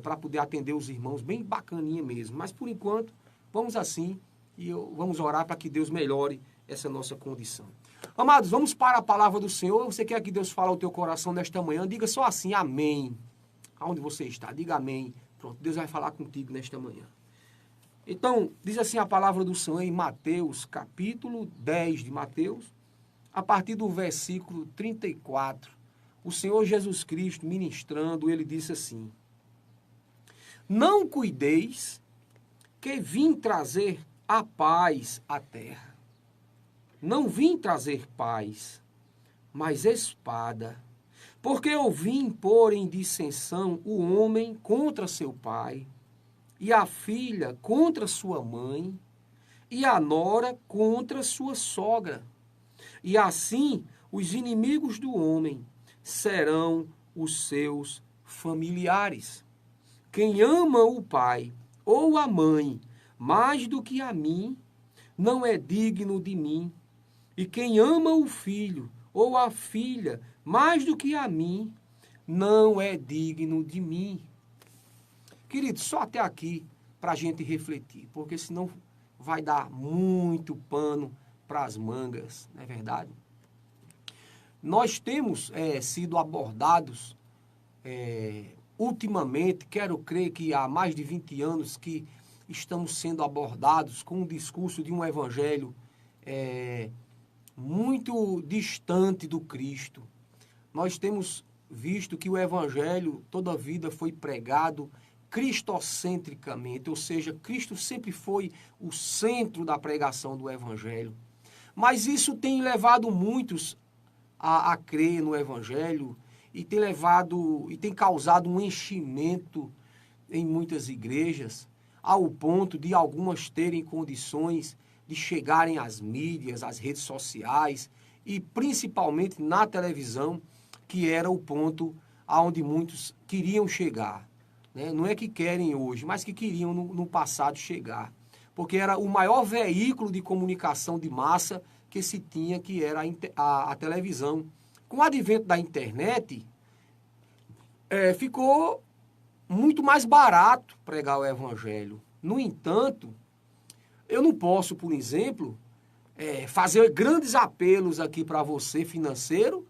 para poder atender os irmãos, bem bacaninha mesmo. Mas, por enquanto, vamos assim e vamos orar para que Deus melhore essa nossa condição. Amados, vamos para a palavra do Senhor. Você quer que Deus fale ao teu coração nesta manhã? Diga só assim, amém. Aonde você está, diga amém. Pronto, Deus vai falar contigo nesta manhã. Então, diz assim a palavra do Senhor em Mateus, capítulo 10 de Mateus, a partir do versículo 34. O Senhor Jesus Cristo, ministrando, ele disse assim: Não cuideis que vim trazer a paz à terra. Não vim trazer paz, mas espada. Porque eu vim pôr em dissensão o homem contra seu pai, e a filha contra sua mãe, e a nora contra sua sogra. E assim os inimigos do homem serão os seus familiares. Quem ama o pai ou a mãe mais do que a mim, não é digno de mim. E quem ama o filho ou a filha mais do que a mim, não é digno de mim. Querido, só até aqui para a gente refletir, porque senão vai dar muito pano para as mangas, não é verdade? Nós temos sido abordados ultimamente, quero crer que há mais de 20 anos que estamos sendo abordados com um discurso de um evangelho muito distante do Cristo. Nós temos visto que o evangelho toda a vida foi pregado cristocentricamente, ou seja, Cristo sempre foi o centro da pregação do evangelho. Mas isso tem levado muitos a crer no evangelho e tem causado um enchimento em muitas igrejas, ao ponto de algumas terem condições de chegarem às mídias, às redes sociais e principalmente na televisão, que era o ponto aonde muitos queriam chegar. Né? Não é que querem hoje, mas que queriam no passado chegar. Porque era o maior veículo de comunicação de massa que se tinha, que era a televisão. Com o advento da internet, ficou muito mais barato pregar o evangelho. No entanto, eu não posso, por exemplo, fazer grandes apelos aqui para você, financeiro,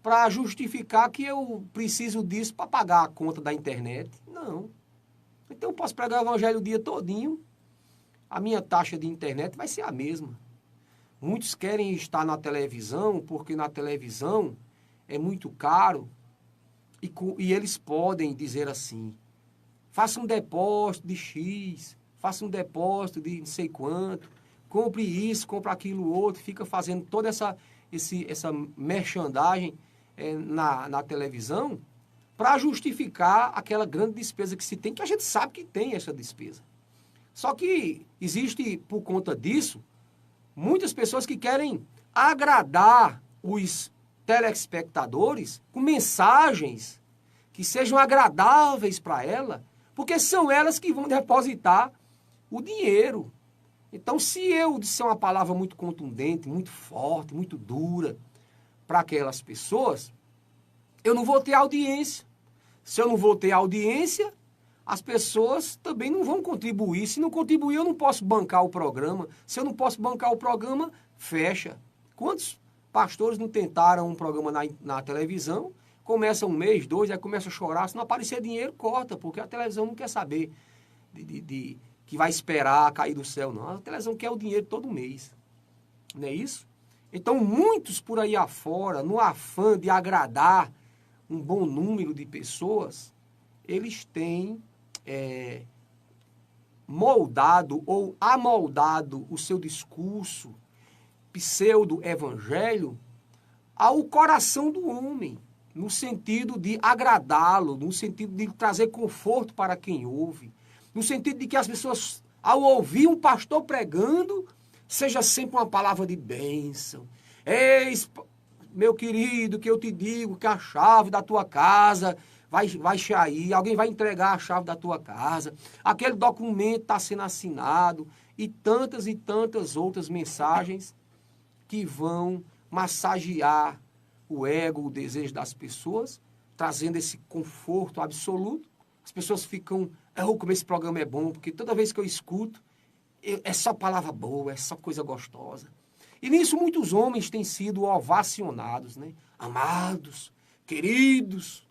para justificar que eu preciso disso para pagar a conta da internet. Não. Então eu posso pregar o evangelho o dia todinho, a minha taxa de internet vai ser a mesma. Muitos querem estar na televisão, porque na televisão é muito caro, e eles podem dizer assim: faça um depósito de X, faça um depósito de não sei quanto, compre isso, compre aquilo outro, fica fazendo toda essa merchandising na televisão para justificar aquela grande despesa que se tem, que a gente sabe que tem essa despesa. Só que existe, por conta disso, muitas pessoas que querem agradar os telespectadores com mensagens que sejam agradáveis para ela, porque são elas que vão depositar o dinheiro. Então, se eu disser uma palavra muito contundente, muito forte, muito dura para aquelas pessoas, eu não vou ter audiência. Se eu não vou ter audiência, as pessoas também não vão contribuir. Se não contribuir, eu não posso bancar o programa. Se eu não posso bancar o programa, fecha. Quantos pastores não tentaram um programa na televisão, começa um mês, dois, aí começa a chorar, se não aparecer dinheiro, corta, porque a televisão não quer saber que vai esperar cair do céu, não. A televisão quer o dinheiro todo mês. Não é isso? Então, muitos por aí afora, no afã de agradar um bom número de pessoas, eles têm moldado ou amoldado o seu discurso pseudo-evangelho ao coração do homem, no sentido de agradá-lo, no sentido de trazer conforto para quem ouve, no sentido de que as pessoas, ao ouvir um pastor pregando, seja sempre uma palavra de bênção. Eis, meu querido, que eu te digo que a chave da tua casa vai sair, alguém vai entregar a chave da tua casa, aquele documento está sendo assinado, e tantas outras mensagens que vão massagear o ego, o desejo das pessoas, trazendo esse conforto absoluto, As pessoas ficam, como esse programa é bom, porque toda vez que eu escuto, é só palavra boa, é só coisa gostosa. E nisso muitos homens têm sido ovacionados, né? Amados, queridos.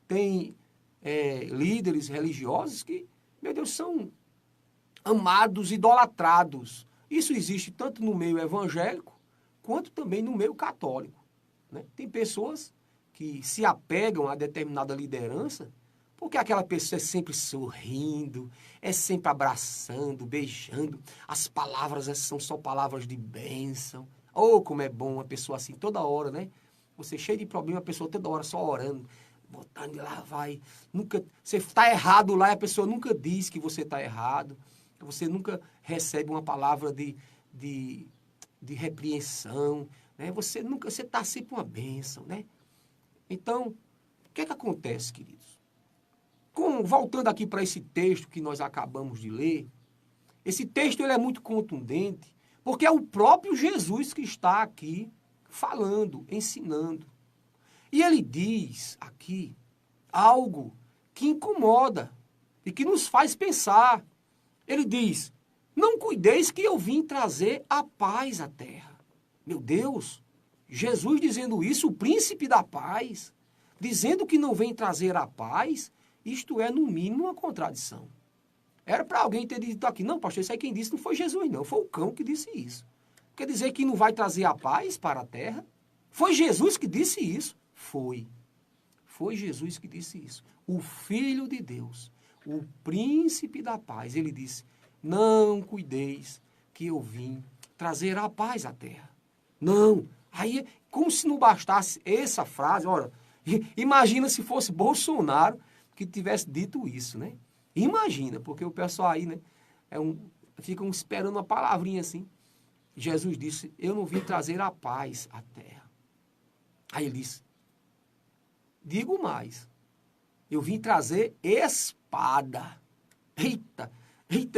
Tem líderes religiosos que, meu Deus, são amados, idolatrados. Isso existe tanto no meio evangélico, quanto também no meio católico, né? Tem pessoas que se apegam a determinada liderança, porque aquela pessoa é sempre sorrindo, é sempre abraçando, beijando. As palavras são só palavras de bênção. Oh, como é bom uma pessoa assim, toda hora, né? Você cheio de problema, a pessoa toda hora só orando, botando e lá vai. Nunca, você está errado lá e a pessoa nunca diz que você está errado. Você nunca recebe uma palavra de repreensão, né? Você está sempre uma bênção, né? Então, o que é que acontece, queridos? Voltando aqui para esse texto que nós acabamos de ler, esse texto ele é muito contundente, porque é o próprio Jesus que está aqui falando, ensinando. E ele diz aqui algo que incomoda e que nos faz pensar. Ele diz, não cuideis que eu vim trazer a paz à terra. Meu Deus, Jesus dizendo isso, o príncipe da paz, dizendo que não vem trazer a paz, isto é, no mínimo, uma contradição. Era para alguém ter dito aqui, não, pastor, isso aí quem disse não foi Jesus, não, foi o cão que disse isso. Quer dizer que não vai trazer a paz para a terra? Foi Jesus que disse isso? Foi. Foi Jesus que disse isso. O Filho de Deus, o príncipe da paz, ele disse, não cuideis que eu vim trazer a paz à terra. Não. Aí, como se não bastasse essa frase, olha, imagina se fosse Bolsonaro que tivesse dito isso, né? Imagina, porque o pessoal aí, né, ficam esperando uma palavrinha assim. Jesus disse, eu não vim trazer a paz à terra. Aí ele disse, digo mais, eu vim trazer espada. Eita,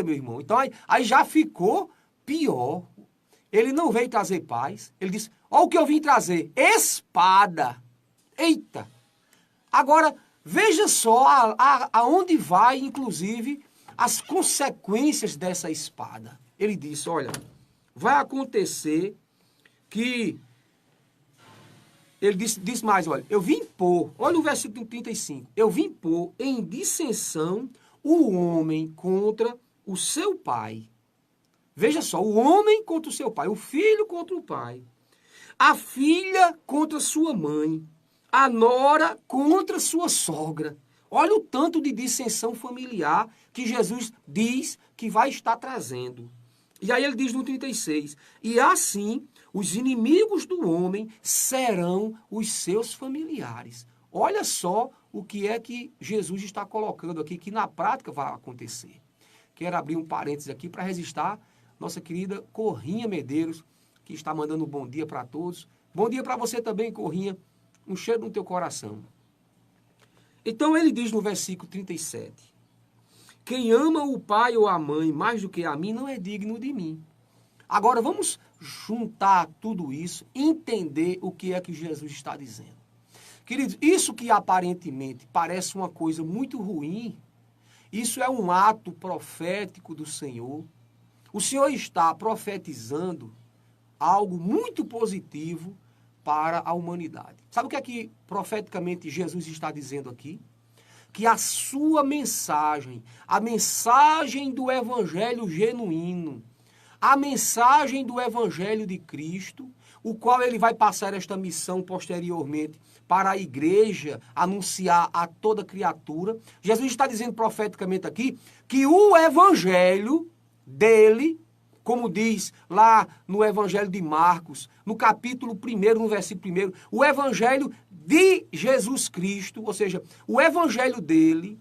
meu irmão. Então aí já ficou pior. Ele não veio trazer paz. Ele disse, olha o que eu vim trazer, espada. Eita. Agora, veja só aonde vai, inclusive, as consequências dessa espada. Ele disse, olha, vai acontecer que... Ele disse mais, olha, eu vim pôr, olha o versículo 35, eu vim pôr em dissensão o homem contra o seu pai. Veja só, o homem contra o seu pai, o filho contra o pai, a filha contra sua mãe, a nora contra sua sogra. Olha o tanto de dissensão familiar que Jesus diz que vai estar trazendo. E aí ele diz no 36, e assim os inimigos do homem serão os seus familiares. Olha só o que é que Jesus está colocando aqui, que na prática vai acontecer. Quero abrir um parênteses aqui para registrar nossa querida Corrinha Medeiros, que está mandando um bom dia para todos. Bom dia para você também, Corrinha. Um cheiro no teu coração. Então ele diz no versículo 37, quem ama o pai ou a mãe mais do que a mim não é digno de mim. Agora vamos juntar tudo isso, entender o que é que Jesus está dizendo. Queridos, isso que aparentemente parece uma coisa muito ruim, isso é um ato profético do Senhor. O Senhor está profetizando algo muito positivo para a humanidade. Sabe o que é que profeticamente Jesus está dizendo aqui? Que a sua mensagem, a mensagem do evangelho genuíno, a mensagem do evangelho de Cristo, o qual ele vai passar esta missão posteriormente para a igreja, anunciar a toda criatura. Jesus está dizendo profeticamente aqui que o evangelho dele, como diz lá no evangelho de Marcos, no capítulo 1, no versículo 1, o evangelho de Jesus Cristo, ou seja, o evangelho dele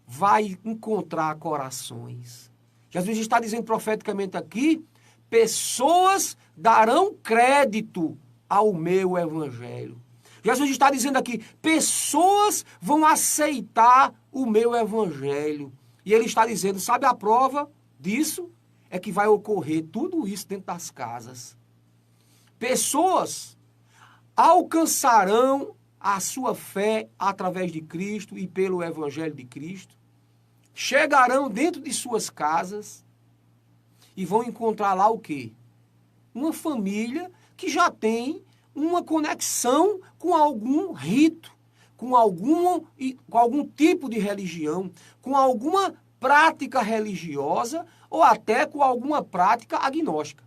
vai encontrar corações. Jesus está dizendo profeticamente aqui, pessoas darão crédito ao meu evangelho. Jesus está dizendo aqui, pessoas vão aceitar o meu evangelho. E ele está dizendo, sabe a prova disso? É que vai ocorrer tudo isso dentro das casas. Pessoas alcançarão a sua fé através de Cristo e pelo Evangelho de Cristo, chegarão dentro de suas casas e vão encontrar lá o quê? Uma família que já tem uma conexão com algum rito, com algum tipo de religião, com alguma prática religiosa ou até com alguma prática agnóstica.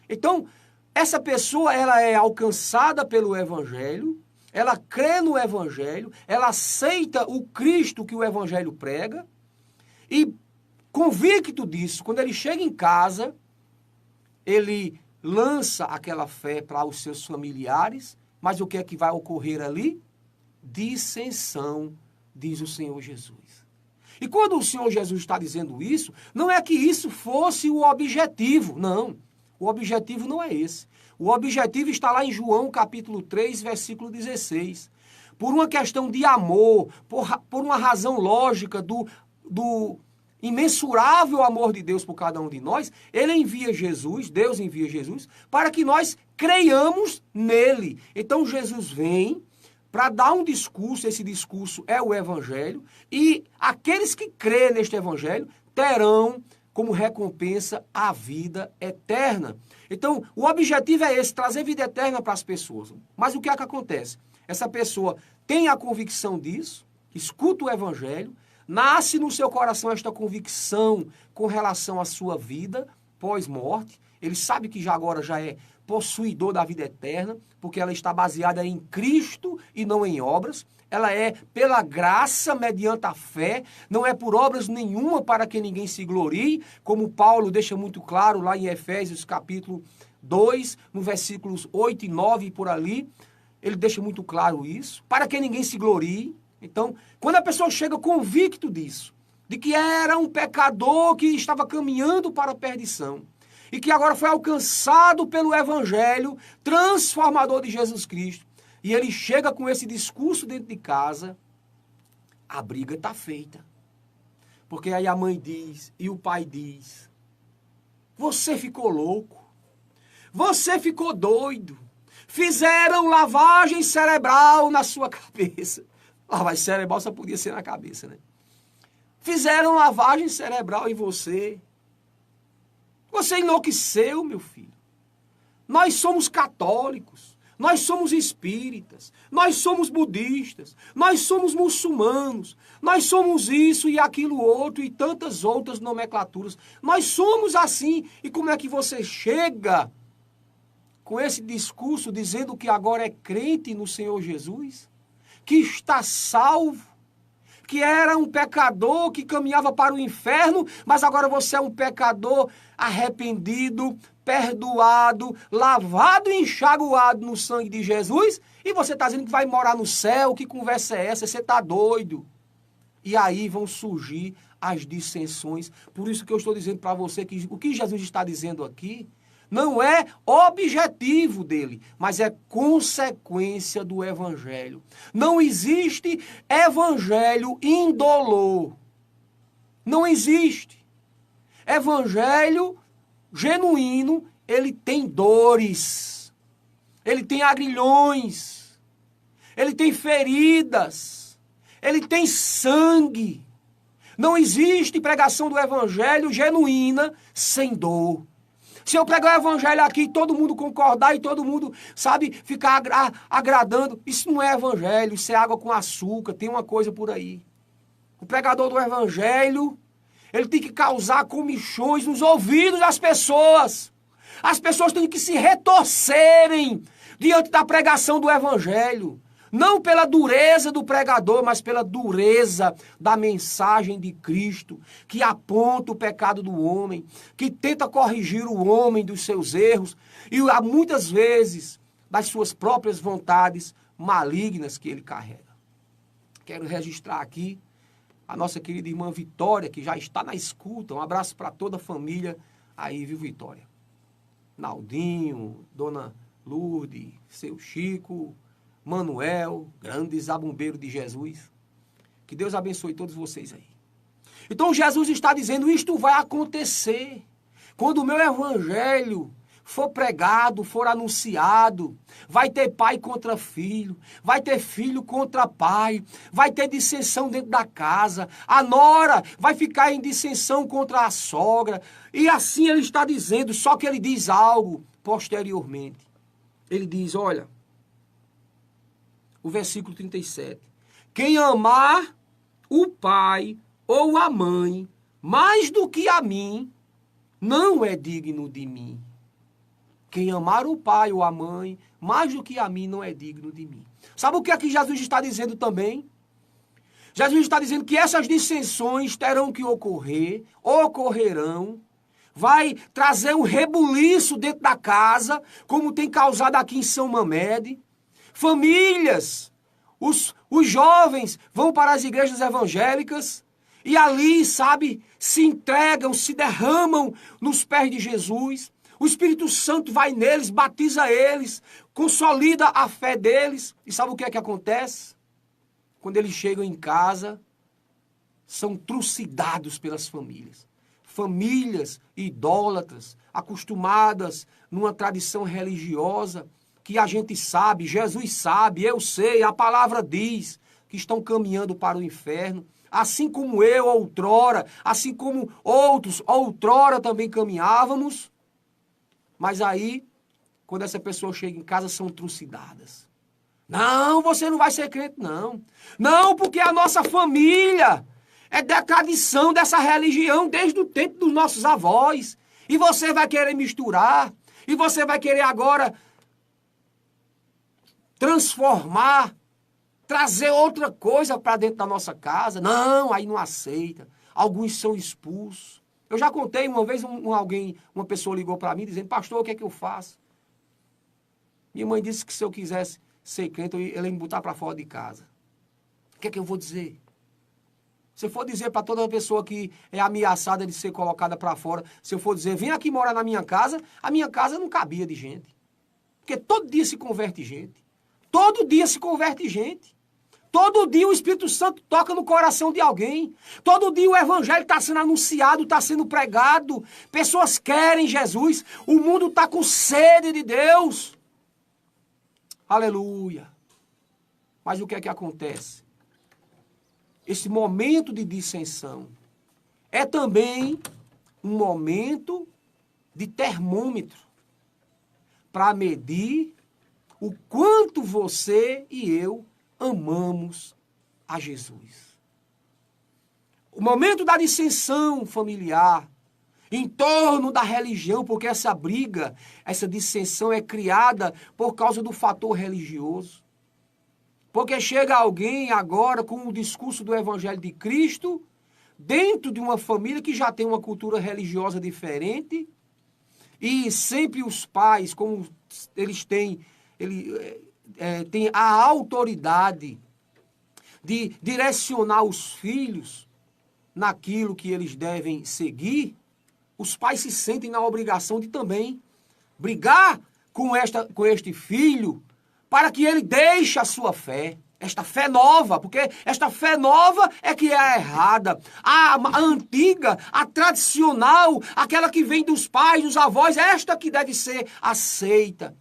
Então, essa pessoa ela é alcançada pelo Evangelho, ela crê no Evangelho, ela aceita o Cristo que o Evangelho prega e, convicto disso, quando ele chega em casa, ele lança aquela fé para os seus familiares, mas o que é que vai ocorrer ali? Dissensão, diz o Senhor Jesus. E quando o Senhor Jesus está dizendo isso, não é que isso fosse o objetivo, não. O objetivo não é esse. O objetivo está lá em João capítulo 3, versículo 16. Por uma questão de amor, por uma razão lógica do imensurável amor de Deus por cada um de nós, ele envia Jesus, Deus envia Jesus, para que nós creiamos nele. Então Jesus vem para dar um discurso, esse discurso é o Evangelho, e aqueles que creem neste Evangelho terão como recompensa a vida eterna. Então, o objetivo é esse, trazer vida eterna para as pessoas. Mas o que é que acontece? Essa pessoa tem a convicção disso, escuta o Evangelho, nasce no seu coração esta convicção com relação à sua vida pós-morte. Ele sabe que agora já é possuidor da vida eterna, porque ela está baseada em Cristo e não em obras. Ela é pela graça, mediante a fé, não é por obras nenhuma para que ninguém se glorie, como Paulo deixa muito claro lá em Efésios capítulo 2, no versículos 8 e 9 e por ali, ele deixa muito claro isso, para que ninguém se glorie. Então, quando a pessoa chega convicto disso, de que era um pecador que estava caminhando para a perdição, e que agora foi alcançado pelo Evangelho transformador de Jesus Cristo, e ele chega com esse discurso dentro de casa, a briga está feita. Porque aí a mãe diz, e o pai diz, você ficou louco, você ficou doido, fizeram lavagem cerebral na sua cabeça. Lavagem cerebral só podia ser na cabeça, né? Fizeram lavagem cerebral em você. Você enlouqueceu, meu filho. Nós somos católicos, nós somos espíritas, nós somos budistas, nós somos muçulmanos, nós somos isso e aquilo outro e tantas outras nomenclaturas. Nós somos assim. E como é que você chega com esse discurso dizendo que agora é crente no Senhor Jesus? Que está salvo? Que era um pecador que caminhava para o inferno, mas agora você é um pecador arrependido, perdoado, lavado e enxaguado no sangue de Jesus, e você está dizendo que vai morar no céu? Que conversa é essa? Você está doido. E aí vão surgir as dissensões. Por isso que eu estou dizendo para você que o que Jesus está dizendo aqui não é objetivo dele, mas é consequência do Evangelho. Não existe Evangelho indolor. Não existe. Evangelho genuíno, ele tem dores, ele tem agrilhões, ele tem feridas, ele tem sangue. Não existe pregação do Evangelho genuína sem dor. Se eu pregar o Evangelho aqui, todo mundo concordar e todo mundo, sabe, ficar agradando, isso não é Evangelho, isso é água com açúcar, tem uma coisa por aí. O pregador do Evangelho, ele tem que causar comichões nos ouvidos das pessoas. As pessoas têm que se retorcerem diante da pregação do Evangelho. Não pela dureza do pregador, mas pela dureza da mensagem de Cristo, que aponta o pecado do homem, que tenta corrigir o homem dos seus erros e muitas vezes das suas próprias vontades malignas que ele carrega. Quero registrar aqui a nossa querida irmã Vitória, que já está na escuta. Um abraço para toda a família aí, viu, Vitória? Naldinho, Dona Lourdes, seu Chico, Manuel, grande zabumbeiro de Jesus. Que Deus abençoe todos vocês aí. Então Jesus está dizendo, isto vai acontecer. Quando o meu Evangelho for pregado, for anunciado, vai ter pai contra filho, vai ter filho contra pai, vai ter dissensão dentro da casa, a nora vai ficar em dissensão contra a sogra, e assim ele está dizendo, só que ele diz algo posteriormente. Ele diz, olha, o versículo 37, quem amar o pai ou a mãe mais do que a mim, não é digno de mim. Quem amar o pai ou a mãe mais do que a mim, não é digno de mim. Sabe o que aqui Jesus está dizendo também? Jesus está dizendo que essas dissensões terão que ocorrer, ocorrerão, vai trazer um rebuliço dentro da casa, como tem causado aqui em São Mamede. Famílias, os jovens vão para as igrejas evangélicas e ali, sabe, se entregam, se derramam nos pés de Jesus. O Espírito Santo vai neles, batiza eles, consolida a fé deles. E sabe o que é que acontece? Quando eles chegam em casa, são trucidados pelas famílias. Famílias idólatras, acostumadas numa tradição religiosa, que a gente sabe, Jesus sabe, eu sei, a palavra diz, que estão caminhando para o inferno. Assim como eu outrora, assim como outros outrora também caminhávamos. Mas aí, quando essa pessoa chega em casa, são trucidadas. Não, você não vai ser crente, não. Não, porque a nossa família é da tradição dessa religião desde o tempo dos nossos avós. E você vai querer misturar. E você vai querer agora transformar, trazer outra coisa para dentro da nossa casa. Não, aí não aceita. Alguns são expulsos. Eu já contei uma vez, uma pessoa ligou para mim dizendo, pastor, o que é que eu faço? Minha mãe disse que se eu quisesse ser crente, ela ia me botar para fora de casa. O que é que eu vou dizer? Se eu for dizer para toda pessoa que é ameaçada de ser colocada para fora, se eu for dizer, vem aqui morar na minha casa, a minha casa não cabia de gente. Porque todo dia se converte gente. Todo dia se converte gente. Todo dia o Espírito Santo toca no coração de alguém. Todo dia o Evangelho está sendo anunciado, está sendo pregado. Pessoas querem Jesus. O mundo está com sede de Deus. Aleluia. Mas o que é que acontece? Esse momento de dissensão é também um momento de termômetro para medir o quanto você e eu amamos a Jesus. O momento da dissensão familiar, em torno da religião, porque essa briga, essa dissensão é criada por causa do fator religioso. Porque chega alguém agora com o discurso do Evangelho de Cristo, dentro de uma família que já tem uma cultura religiosa diferente, e sempre os pais, como eles têm, tem a autoridade de direcionar os filhos naquilo que eles devem seguir, os pais se sentem na obrigação de também brigar com este filho para que ele deixe a sua fé, esta fé nova, porque esta fé nova é que é a errada. A antiga, a tradicional, aquela que vem dos pais, dos avós, esta que deve ser aceita.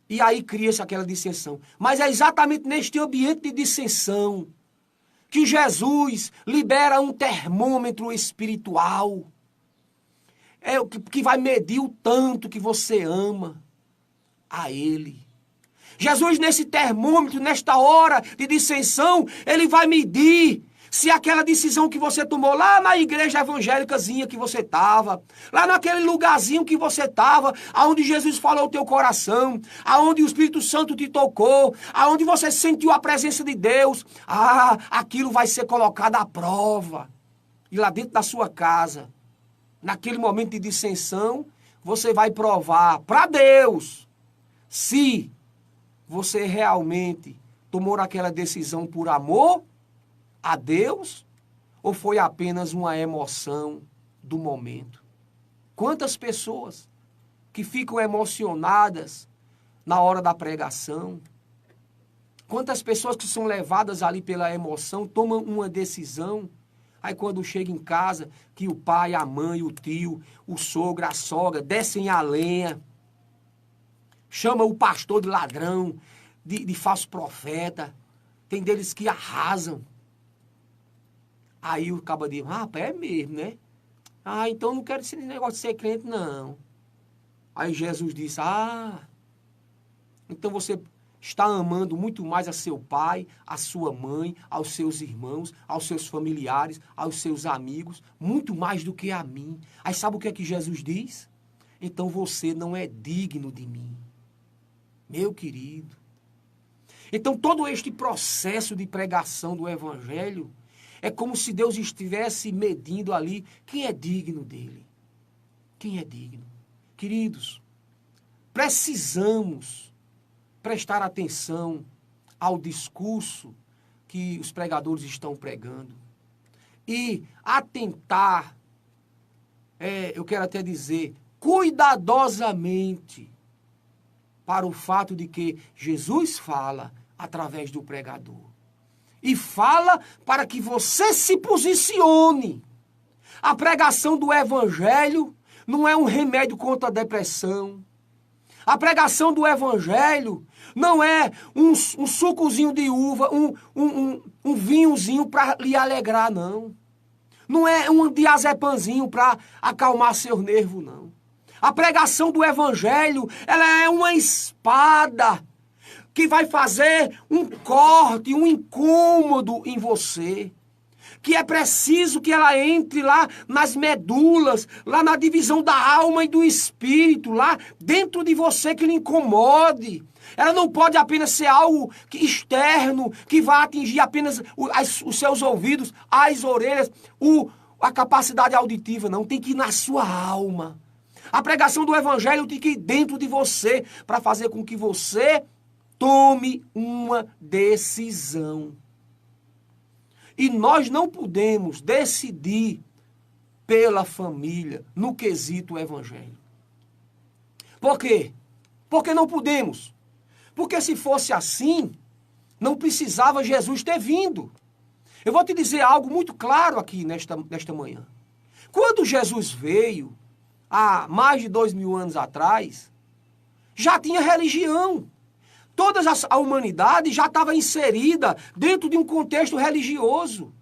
E aí cria-se aquela dissensão. Mas é exatamente neste ambiente de dissensão que Jesus libera um termômetro espiritual. É o que vai medir o tanto que você ama a Ele. Jesus, nesse termômetro, nesta hora de dissensão, Ele vai medir se aquela decisão que você tomou lá na igreja evangélicazinha que você estava, lá naquele lugarzinho que você estava, aonde Jesus falou o teu coração, aonde o Espírito Santo te tocou, aonde você sentiu a presença de Deus, aquilo vai ser colocado à prova. E lá dentro da sua casa, naquele momento de dissensão, você vai provar para Deus se você realmente tomou aquela decisão por amor a Deus ou foi apenas uma emoção do momento. Quantas pessoas que ficam emocionadas na hora da pregação, quantas pessoas que são levadas ali pela emoção, tomam uma decisão, aí quando chega em casa, que o pai, a mãe, o tio, o sogro, a sogra descem a lenha, chama o pastor de ladrão, de falso profeta. Tem deles que arrasam. Aí o cabo diz, rapaz, é mesmo, né? Ah, então não quero esse negócio de ser crente, não. Aí Jesus disse, então você está amando muito mais a seu pai, a sua mãe, aos seus irmãos, aos seus familiares, aos seus amigos, muito mais do que a mim. Aí sabe o que é que Jesus diz? Então você não é digno de mim. Meu querido. Então todo este processo de pregação do evangelho é como se Deus estivesse medindo ali quem é digno dele. Quem é digno? Queridos, precisamos prestar atenção ao discurso que os pregadores estão pregando e atentar, eu quero até dizer, cuidadosamente para o fato de que Jesus fala através do pregador. E fala para que você se posicione. A pregação do evangelho não é um remédio contra a depressão. A pregação do evangelho não é um sucozinho de uva, um vinhozinho para lhe alegrar, não. Não é um diazepamzinho para acalmar seus nervos, não. A pregação do evangelho, ela é uma espada que vai fazer um corte, um incômodo em você. Que é preciso que ela entre lá nas medulas, lá na divisão da alma e do espírito, lá dentro de você que lhe incomode. Ela não pode apenas ser algo externo, que vai atingir apenas os seus ouvidos, as orelhas, a capacidade auditiva, não. Tem que ir na sua alma. A pregação do evangelho tem que ir dentro de você para fazer com que você tome uma decisão. E nós não podemos decidir pela família no quesito evangelho. Por quê? Porque não podemos. Porque se fosse assim, não precisava Jesus ter vindo. Eu vou te dizer algo muito claro aqui nesta manhã. Quando Jesus veio, há mais de 2000 anos atrás, já tinha religião. Toda a humanidade já estava inserida dentro de um contexto religioso.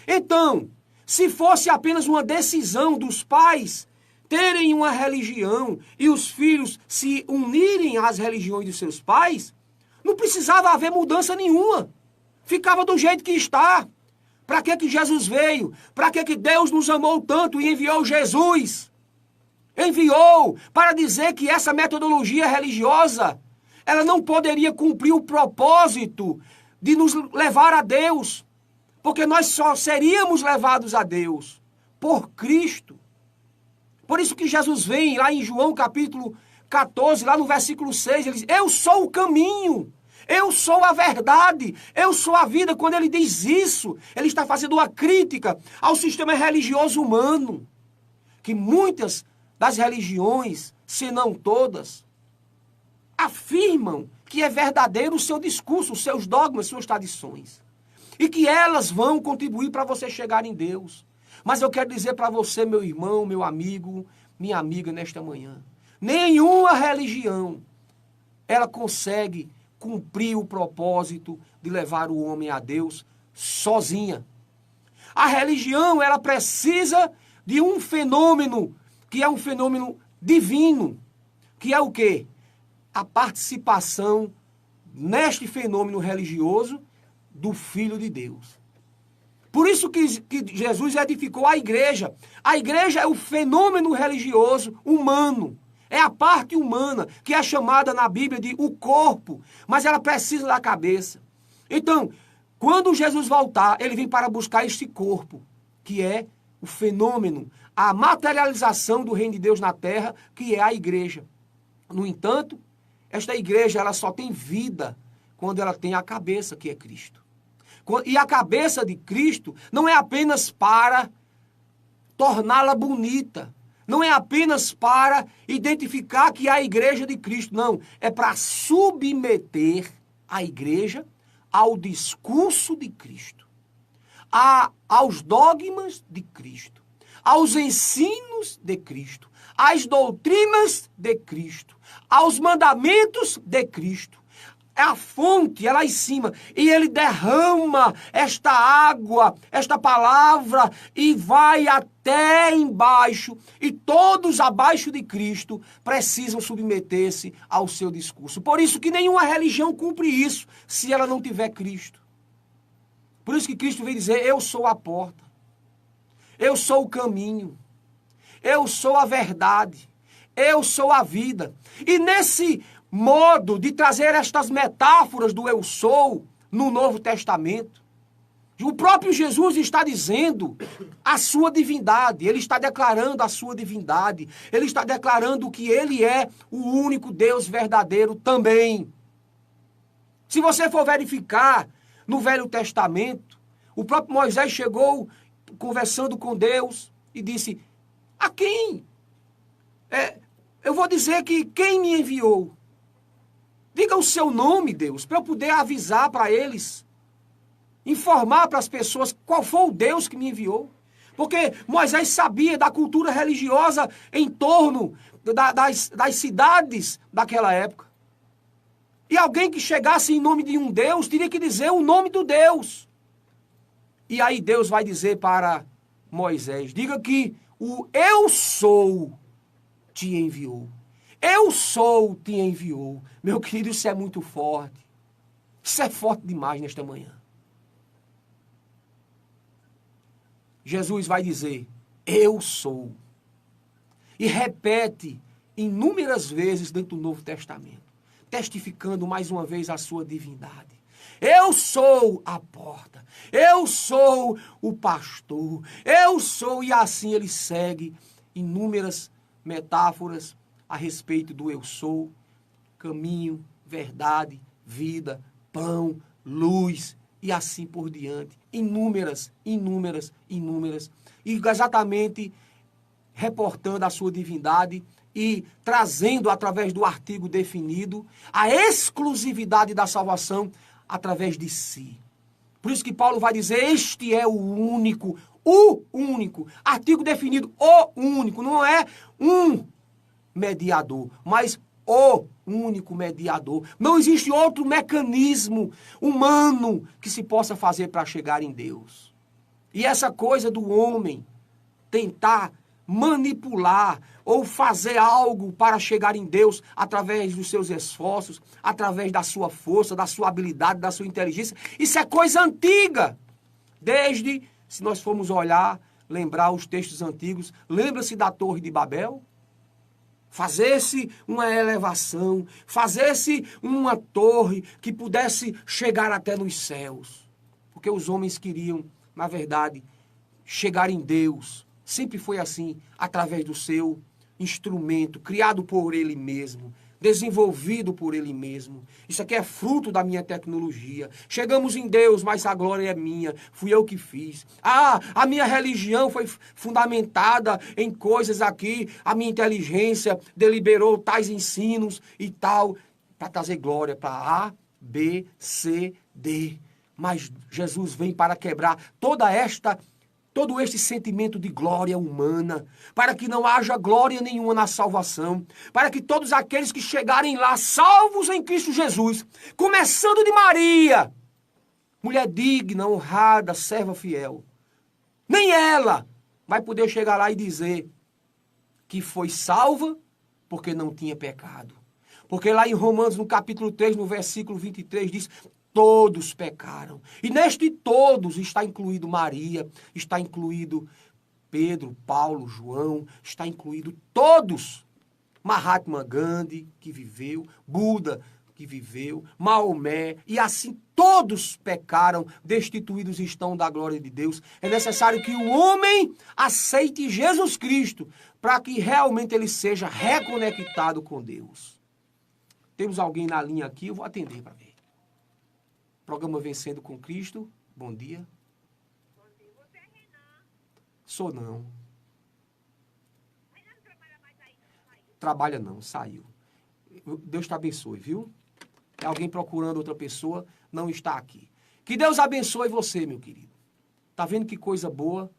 Então, se fosse apenas uma decisão dos pais terem uma religião e os filhos se unirem às religiões de seus pais, não precisava haver mudança nenhuma. Ficava do jeito que está. Para que Jesus veio? Para que Deus nos amou tanto e enviou Jesus? Enviou para dizer que essa metodologia religiosa ela não poderia cumprir o propósito de nos levar a Deus. Porque nós só seríamos levados a Deus por Cristo. Por isso que Jesus vem lá em João capítulo 14, lá no versículo 6, ele diz, eu sou o caminho, eu sou a verdade, eu sou a vida. Quando ele diz isso, ele está fazendo uma crítica ao sistema religioso humano. Que muitas das religiões, se não todas, afirmam que é verdadeiro o seu discurso, os seus dogmas, suas tradições. E que elas vão contribuir para você chegar em Deus. Mas eu quero dizer para você, meu irmão, meu amigo, minha amiga, nesta manhã. Nenhuma religião, ela consegue cumprir o propósito de levar o homem a Deus sozinha. A religião, ela precisa de um fenômeno, que é um fenômeno divino. Que é o quê? A participação neste fenômeno religioso do Filho de Deus. Por isso que Jesus edificou a igreja. A igreja é o fenômeno religioso humano. É a parte humana, que é chamada na Bíblia de o corpo. Mas ela precisa da cabeça. Então, quando Jesus voltar, ele vem para buscar este corpo, que é o fenômeno, a materialização do reino de Deus na terra, que é a igreja. No entanto, esta igreja ela só tem vida quando ela tem a cabeça, que é Cristo. E a cabeça de Cristo não é apenas para torná-la bonita. Não é apenas para identificar que é a igreja de Cristo. Não, é para submeter a igreja ao discurso de Cristo. Aos dogmas de Cristo. aos ensinos de Cristo, às doutrinas de Cristo, aos mandamentos de Cristo. É a fonte, é lá em cima. E ele derrama esta água, esta palavra, e vai até embaixo. E todos abaixo de Cristo precisam submeter-se ao seu discurso. Por isso que nenhuma religião cumpre isso, se ela não tiver Cristo. Por isso que Cristo vem dizer, eu sou a porta. Eu sou o caminho. Eu sou a verdade. Eu sou a vida. E nesse modo de trazer estas metáforas do eu sou no Novo Testamento, o próprio Jesus está dizendo a sua divindade, ele está declarando a sua divindade, ele está declarando que ele é o único Deus verdadeiro também. Se você for verificar no Velho Testamento, o próprio Moisés chegou conversando com Deus e disse, a quem? Eu vou dizer que quem me enviou? Diga o seu nome, Deus, para eu poder avisar para eles, informar para as pessoas qual foi o Deus que me enviou. Porque Moisés sabia da cultura religiosa em torno das cidades daquela época. E alguém que chegasse em nome de um Deus teria que dizer o nome do Deus. E aí Deus vai dizer para Moisés, diga que o eu sou te enviou. Eu sou te enviou. Meu querido, isso é muito forte. Isso é forte demais nesta manhã. Jesus vai dizer, eu sou. E repete inúmeras vezes dentro do Novo Testamento, testificando mais uma vez a sua divindade. Eu sou a porta. Eu sou o pastor. Eu sou. E assim ele segue inúmeras metáforas a respeito do eu sou, caminho, verdade, vida, pão, luz e assim por diante. Inúmeras. E exatamente reportando a sua divindade e trazendo através do artigo definido a exclusividade da salvação através de si. Por isso que Paulo vai dizer, este é o único, artigo definido, o único, não é um mediador, mas o único mediador. Não existe outro mecanismo humano que se possa fazer para chegar em Deus. E essa coisa do homem tentar manipular ou fazer algo para chegar em Deus através dos seus esforços, através da sua força, da sua habilidade, da sua inteligência, isso é coisa antiga. Desde, se nós formos olhar, lembrar os textos antigos, lembra-se da Torre de Babel? Fazer-se uma elevação, fazer-se uma torre que pudesse chegar até nos céus. Porque os homens queriam, na verdade, chegar em Deus. Sempre foi assim, através do seu instrumento, criado por ele mesmo, desenvolvido por ele mesmo. Isso aqui é fruto da minha tecnologia. Chegamos em Deus, mas a glória é minha. Fui eu que fiz. A minha religião foi fundamentada em coisas aqui. A minha inteligência deliberou tais ensinos e tal, para trazer glória para A, B, C, D. Mas Jesus vem para quebrar todo este sentimento de glória humana, para que não haja glória nenhuma na salvação, para que todos aqueles que chegarem lá, salvos em Cristo Jesus, começando de Maria, mulher digna, honrada, serva fiel, nem ela vai poder chegar lá e dizer que foi salva porque não tinha pecado. Porque lá em Romanos, no capítulo 3, no versículo 23, diz, todos pecaram. E neste todos está incluído Maria, está incluído Pedro, Paulo, João, está incluído todos. Mahatma Gandhi, que viveu, Buda, que viveu, Maomé, e assim todos pecaram, destituídos estão da glória de Deus. É necessário que o homem aceite Jesus Cristo, para que realmente ele seja reconectado com Deus. Temos alguém na linha aqui, eu vou atender para ver. Programa Vencendo com Cristo. Bom dia. Bom dia. Você é Renan? Sou não. Renan não trabalha mais aí, não? Saiu? Trabalha não, saiu. Deus te abençoe, viu? Tem alguém procurando outra pessoa, não está aqui. Que Deus abençoe você, meu querido. Tá vendo que coisa boa?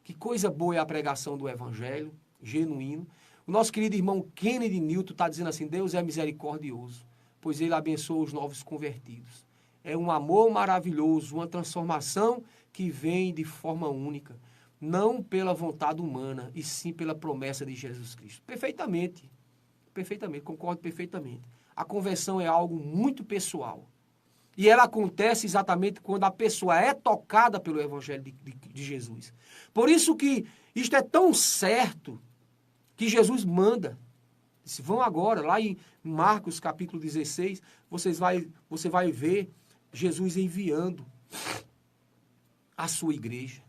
Que coisa boa é a pregação do evangelho, genuíno. O nosso querido irmão Kennedy Newton está dizendo assim, Deus é misericordioso, pois ele abençoa os novos convertidos. É um amor maravilhoso, uma transformação que vem de forma única, não pela vontade humana, e sim pela promessa de Jesus Cristo. Perfeitamente, perfeitamente, concordo perfeitamente. A conversão é algo muito pessoal. E ela acontece exatamente quando a pessoa é tocada pelo Evangelho de Jesus. Por isso que isto é tão certo que Jesus manda. Se vão agora, lá em Marcos capítulo 16, você vai ver Jesus enviando a sua igreja.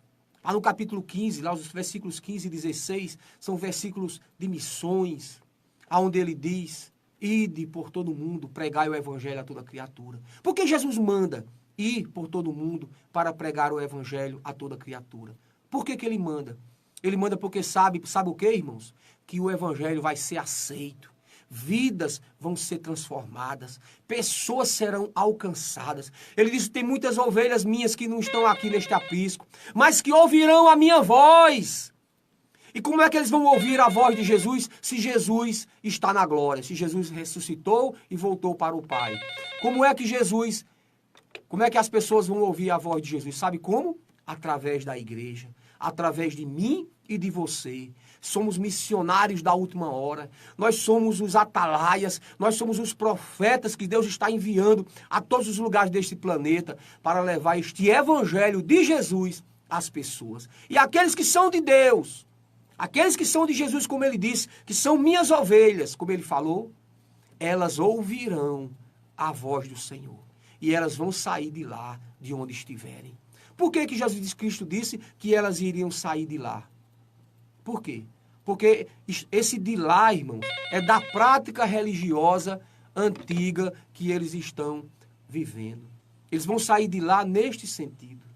Lá no capítulo 15, lá os versículos 15 e 16, são versículos de missões, onde ele diz, ide por todo mundo, pregai o evangelho a toda criatura. Por que Jesus manda ir por todo mundo para pregar o evangelho a toda criatura? Por que ele manda? Ele manda porque sabe o que, irmãos? Que o evangelho vai ser aceito. Vidas vão ser transformadas, pessoas serão alcançadas. Ele diz, tem muitas ovelhas minhas que não estão aqui neste aprisco, mas que ouvirão a minha voz. E como é que eles vão ouvir a voz de Jesus se Jesus está na glória, se Jesus ressuscitou e voltou para o Pai? Como é que as pessoas vão ouvir a voz de Jesus? Sabe como? Através da igreja, através de mim e de você. Somos missionários da última hora, nós somos os atalaias, nós somos os profetas que Deus está enviando a todos os lugares deste planeta para levar este evangelho de Jesus às pessoas. E aqueles que são de Deus, aqueles que são de Jesus, como ele disse, que são minhas ovelhas, como ele falou, elas ouvirão a voz do Senhor e elas vão sair de lá, de onde estiverem. Por que Jesus Cristo disse que elas iriam sair de lá? Por quê? Porque esse de lá, irmãos, é da prática religiosa antiga que eles estão vivendo. Eles vão sair de lá neste sentido.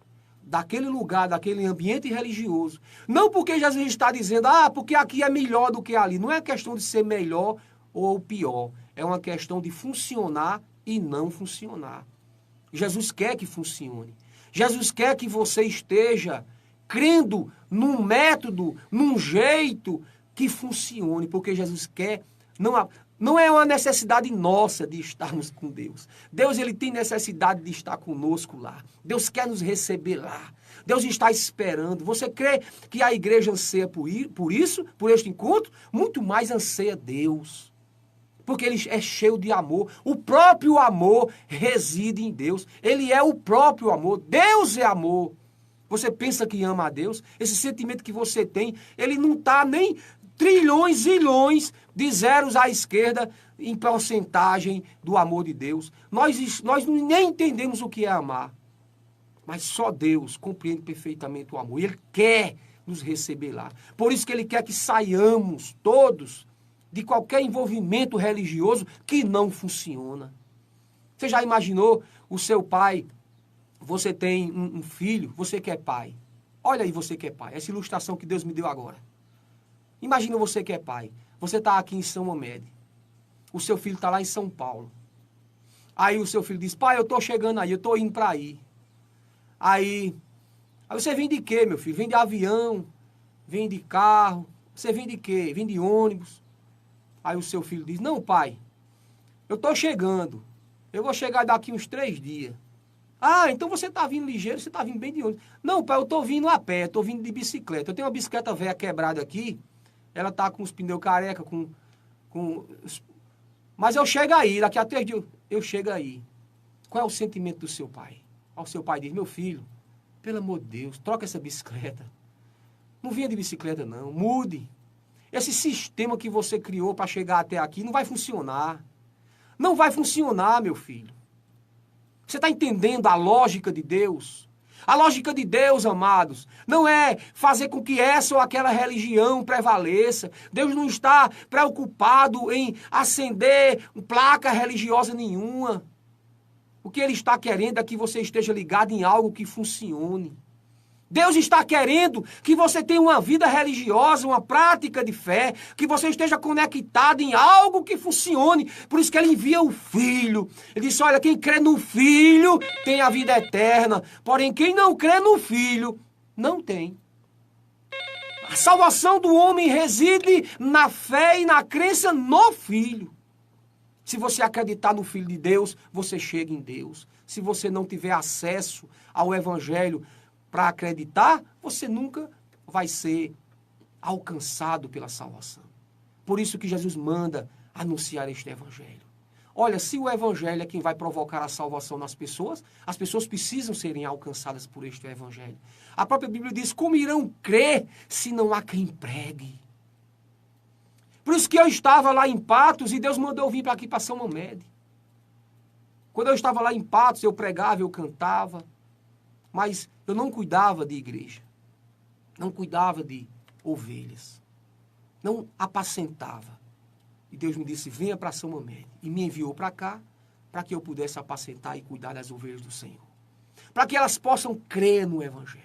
Daquele lugar, daquele ambiente religioso. Não porque Jesus está dizendo, porque aqui é melhor do que ali. Não é questão de ser melhor ou pior. É uma questão de funcionar e não funcionar. Jesus quer que funcione. Jesus quer que você esteja crendo num método, num jeito que funcione, porque Jesus quer, não é uma necessidade nossa de estarmos com Deus. Deus, ele tem necessidade de estar conosco lá. Deus quer nos receber lá. Deus está esperando. Você crê que a igreja anseia por isso, por este encontro? Muito mais anseia Deus. Porque ele é cheio de amor. O próprio amor reside em Deus. Ele é o próprio amor. Deus é amor. Você pensa que ama a Deus? Esse sentimento que você tem, ele não está nem trilhões, zilhões de zeros à esquerda em porcentagem do amor de Deus. Nós nem entendemos o que é amar. Mas só Deus compreende perfeitamente o amor. E ele quer nos receber lá. Por isso que ele quer que saiamos todos de qualquer envolvimento religioso que não funciona. Você já imaginou o seu pai? Você tem um filho, você que é pai. Olha aí você que é pai, essa ilustração que Deus me deu agora. Imagina você que é pai. Você está aqui em São Oméde. O seu filho está lá em São Paulo. Aí o seu filho diz, pai, eu estou chegando aí, eu estou indo para aí. Aí você vem de quê, meu filho? Vem de avião, vem de carro. Você vem de quê? Vem de ônibus. Aí o seu filho diz, não, pai, eu estou chegando. Eu vou chegar daqui uns 3 dias. Então você está vindo ligeiro, você está vindo bem de ônibus. Não, pai, eu estou vindo a pé, estou vindo de bicicleta. Eu tenho uma bicicleta velha quebrada aqui, ela está com os pneus careca, mas eu chego aí, daqui a 3 dias eu chego aí. Qual é o sentimento do seu pai? O seu pai diz, meu filho, pelo amor de Deus, troca essa bicicleta. Não venha de bicicleta não, mude. Esse sistema que você criou para chegar até aqui não vai funcionar. Não vai funcionar, meu filho. Você está entendendo a lógica de Deus? A lógica de Deus, amados, não é fazer com que essa ou aquela religião prevaleça. Deus não está preocupado em acender placa religiosa nenhuma. O que Ele está querendo é que você esteja ligado em algo que funcione. Deus está querendo que você tenha uma vida religiosa, uma prática de fé, que você esteja conectado em algo que funcione. Por isso que ele envia o Filho. Ele disse, olha, quem crê no Filho tem a vida eterna, porém quem não crê no Filho não tem. A salvação do homem reside na fé e na crença no Filho. Se você acreditar no Filho de Deus, você chega em Deus. Se você não tiver acesso ao Evangelho para acreditar, você nunca vai ser alcançado pela salvação. Por isso que Jesus manda anunciar este Evangelho. Olha, se o Evangelho é quem vai provocar a salvação nas pessoas, as pessoas precisam serem alcançadas por este Evangelho. A própria Bíblia diz, como irão crer se não há quem pregue? Por isso que eu estava lá em Patos e Deus mandou eu vir para aqui, para São Mamede. Quando eu estava lá em Patos, eu pregava, eu cantava, mas eu não cuidava de igreja, não cuidava de ovelhas, não apacentava. E Deus me disse, venha para São Mamede. E me enviou para cá, para que eu pudesse apacentar e cuidar das ovelhas do Senhor. Para que elas possam crer no Evangelho.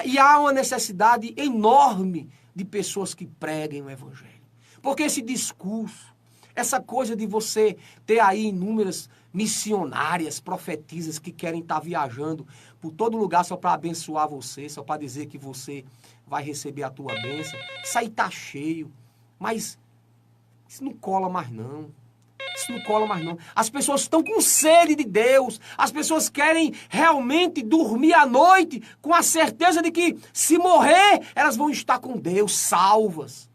E há uma necessidade enorme de pessoas que preguem o Evangelho. Porque esse discurso, essa coisa de você ter aí inúmeras missionárias, profetisas que querem estar viajando por todo lugar só para abençoar você, só para dizer que você vai receber a tua bênção. Isso aí está cheio. Mas isso não cola mais não. Isso não cola mais não. As pessoas estão com sede de Deus. As pessoas querem realmente dormir à noite com a certeza de que se morrer, elas vão estar com Deus, salvas.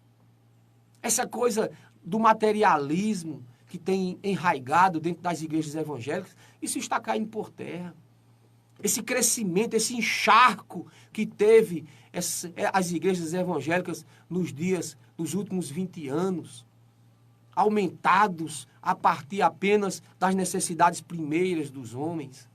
Essa coisa do materialismo que tem enraizado dentro das igrejas evangélicas, isso está caindo por terra. Esse crescimento, esse encharco que teve as igrejas evangélicas nos últimos 20 anos, aumentados a partir apenas das necessidades primeiras dos homens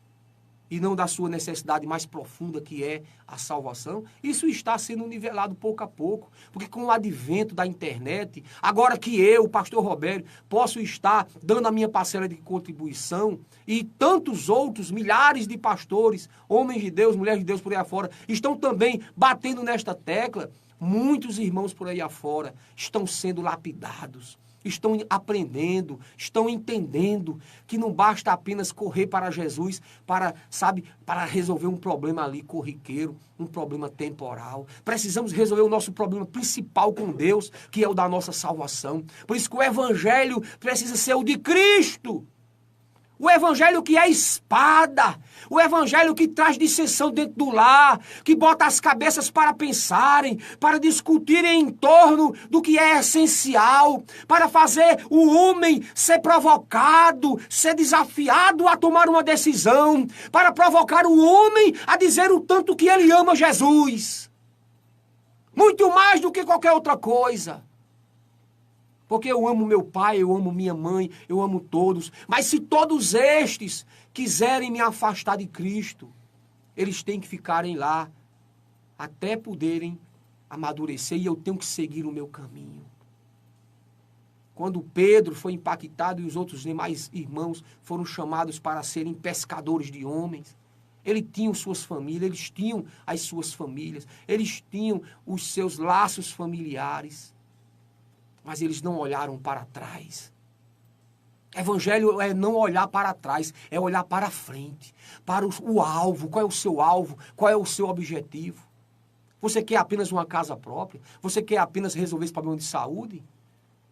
e não da sua necessidade mais profunda, que é a salvação, isso está sendo nivelado pouco a pouco, porque com o advento da internet, agora que eu, o pastor Roberto, posso estar dando a minha parcela de contribuição e tantos outros, milhares de pastores, homens de Deus, mulheres de Deus por aí afora, estão também batendo nesta tecla, muitos irmãos por aí afora estão sendo lapidados. Estão aprendendo, estão entendendo que não basta apenas correr para Jesus para resolver um problema ali corriqueiro, um problema temporal. Precisamos resolver o nosso problema principal com Deus, que é o da nossa salvação. Por isso que o Evangelho precisa ser o de Cristo. O Evangelho que é espada, o Evangelho que traz dissensão dentro do lar, que bota as cabeças para pensarem, para discutirem em torno do que é essencial, para fazer o homem ser provocado, ser desafiado a tomar uma decisão, para provocar o homem a dizer o tanto que ele ama Jesus. Muito mais do que qualquer outra coisa. Porque eu amo meu pai, eu amo minha mãe, eu amo todos. Mas se todos estes quiserem me afastar de Cristo, eles têm que ficarem lá até poderem amadurecer e eu tenho que seguir o meu caminho. Quando Pedro foi impactado e os outros demais irmãos foram chamados para serem pescadores de homens, eles tinham suas famílias, eles tinham as suas famílias, eles tinham os seus laços familiares. Mas eles não olharam para trás. Evangelho é não olhar para trás, é olhar para frente, para o alvo. Qual é o seu alvo? Qual é o seu objetivo? Você quer apenas uma casa própria? Você quer apenas resolver esse problema de saúde?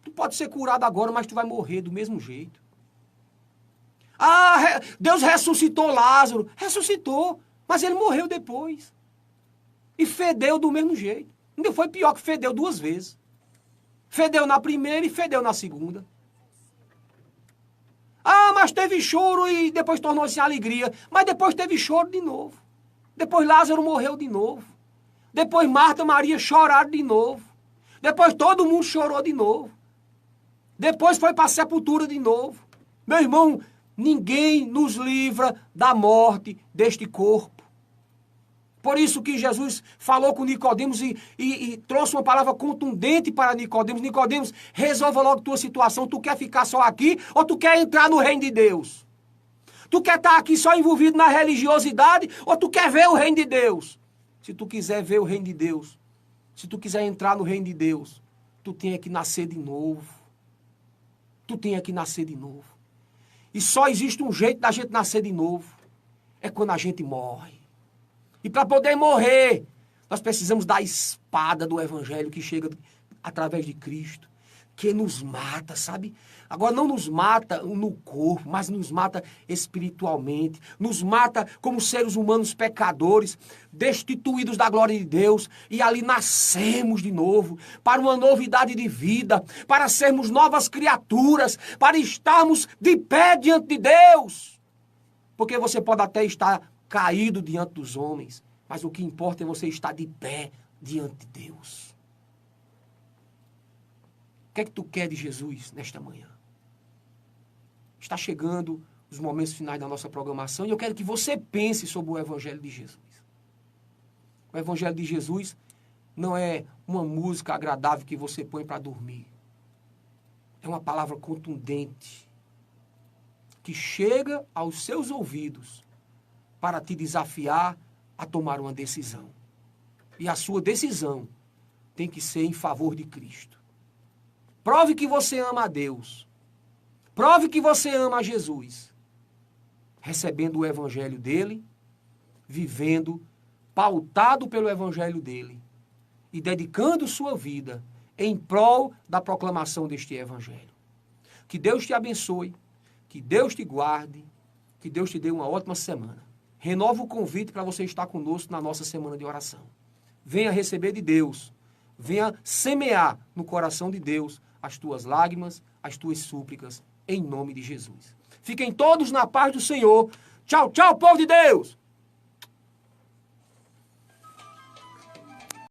Tu pode ser curado agora, mas tu vai morrer do mesmo jeito. Ah, Deus ressuscitou Lázaro. Ressuscitou, mas ele morreu depois. E fedeu do mesmo jeito. Ainda foi pior que fedeu 2 vezes. Fedeu na primeira e fedeu na segunda. Ah, mas teve choro e depois tornou-se alegria. Mas depois teve choro de novo. Depois Lázaro morreu de novo. Depois Marta e Maria choraram de novo. Depois todo mundo chorou de novo. Depois foi para a sepultura de novo. Meu irmão, ninguém nos livra da morte deste corpo. Por isso que Jesus falou com Nicodemos e trouxe uma palavra contundente para Nicodemos. Nicodemos, resolva logo tua situação. Tu quer ficar só aqui ou tu quer entrar no reino de Deus? Tu quer estar aqui só envolvido na religiosidade ou tu quer ver o reino de Deus? Se tu quiser ver o reino de Deus, se tu quiser entrar no reino de Deus, tu tem que nascer de novo. Tu tem que nascer de novo. E só existe um jeito da gente nascer de novo. É quando a gente morre. E para poder morrer, Nós precisamos da espada do Evangelho que chega através de Cristo, que nos mata, sabe? Agora não nos mata no corpo, mas nos mata espiritualmente, nos mata como seres humanos pecadores, destituídos da glória de Deus, e ali nascemos de novo, para uma novidade de vida, para sermos novas criaturas, para estarmos de pé diante de Deus. Porque você pode até estar caído diante dos homens, mas o que importa é você estar de pé diante de Deus. O que é que tu quer de Jesus nesta manhã? Está chegando os momentos finais da nossa programação e eu quero que você pense sobre o Evangelho de Jesus. O Evangelho de Jesus não é uma música agradável que você põe para dormir. É uma palavra contundente que chega aos seus ouvidos para te desafiar a tomar uma decisão. E a sua decisão tem que ser em favor de Cristo. Prove que você ama a Deus. Prove que você ama a Jesus, recebendo o Evangelho dele, vivendo pautado pelo Evangelho dele e dedicando sua vida em prol da proclamação deste Evangelho. Que Deus te abençoe, que Deus te guarde, que Deus te dê uma ótima semana. Renova o convite para você estar conosco na nossa semana de oração. Venha receber de Deus, venha semear no coração de Deus as tuas lágrimas, as tuas súplicas, em nome de Jesus. Fiquem todos na paz do Senhor. Tchau, tchau, povo de Deus!